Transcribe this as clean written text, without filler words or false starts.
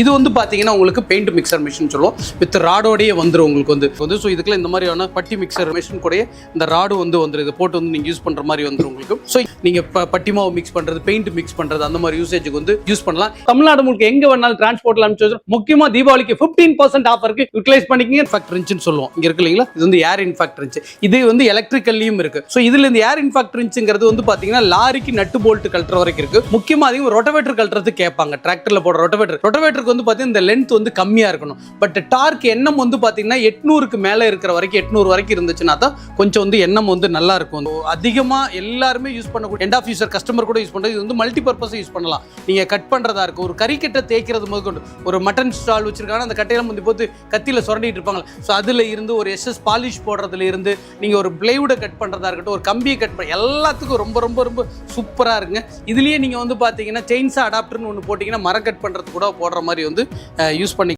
இது வந்து பாத்தீங்கன்னா உங்களுக்கு பெயிண்ட் மிக்சர் மிஷின் சொல்லுவோம். வித் ராடோடயே வந்துடும் உங்களுக்கு வந்து ஸோ இதுக்குள்ள இந்த மாதிரியான பட்டி மிக்சர் மிஷின் கூட இந்த ராடு வந்துடும். இதை போட்டு வந்து நீங்க யூஸ் பண்ற மாதிரி வந்துடும் உங்களுக்கு. ஸோ நீங்க பட்டி மாவு மிக்ஸ் பண்றது, பெயிண்ட் மிக்ஸ் பண்றது, அந்த மாதிரி யூசேஜுக்கு வந்து யூஸ் பண்ணலாம். தமிழ்நாடு முழுக்க எங்க வேணாலும் டிரான்ஸ்போர்ட்ல அனுப்பிச்சு முக்கியமா தீபாவளிக்கு 15% ஆஃபருக்கு யூட்டிலைஸ் பண்ணிக்கிங்க. இன்ஃபேக்ட் ரிஞ்சுன்னு சொல்லுவோம். இங்க இருக்கு இல்லைங்களா, இது வந்து ஏர் இன்ஃபேக்ட் ரிஞ்ச். இது வந்து எலக்ட்ரிக்கல்லையும் இருக்கு. ஸோ இதுல இந்த ஏர் இன்ஃபேக்ட் ரிஞ்சுங்கிறது வந்து பாத்தீங்கன்னா லாரிக்கு நட்டு போல்ட் கழட்டுற வரைக்கும் இருக்கு. முக்கியமா அதிகம் ரொட்டவேட்டர் கழட்டுறது கேட்பாங்க. டிராக்டர்ல போடுற ரொட்டவேட்டருக்கு வந்து பாத்தீங்கன்னா இந்த லென்த் வந்து கம்மியா இருக்கணும். பட் டார்க் எண்ணம் வந்து பாத்தீங்கன்னா 800க்கு மேல இருக்கிற வரைக்கும் 800 வரைக்கும் இருந்துச்சுன்னா தான் கொஞ்சம் வந்து எண்ணம் வந்து நல்லா இருக்கும். அதிகமா எல்லாருமே யூஸ் பண்ணக்கூடிய எண்ட் ஆஃப் யூசர் கஸ்டமர் கூட யூஸ் பண்றது. இது வந்து மல்டி பர்பஸ் யூஸ் பண்ணலாம். நீங்க கட் பண்றதா இருக்கு, ஒரு கறிக்கட்டை தேய்க்கிறது முதற்கொண்டு, ஒரு மட்டன் ஸ்டால் வச்சிருக்காங்க, அந்த கட்டையில வந்து போட்டு கத்தியில சுரண்டிட்டு இருப்பாங்க. ஸோ அதுல இருந்து ஒரு எஸ்எஸ் பாலிஷ் போடுறதுல இருந்து நீங்க ஒரு பிளைவுட கட் பண்றதா இருக்கட்டும், ஒரு கம்பியை கட் பண்ண எல்லாத்துக்கும் ரொம்ப ரொம்ப ரொம்ப சூப்பரா இருக்குங்க. இதுலயே நீங்க வந்து பாத்தீங்கன்னா செயின்ஸா அடாப்டர்னு ஒன்று போட்டீங்கன்னா மரம் கட் பண்றது கூட போடுற மாதிரி வந்து யூஸ் பண்ணி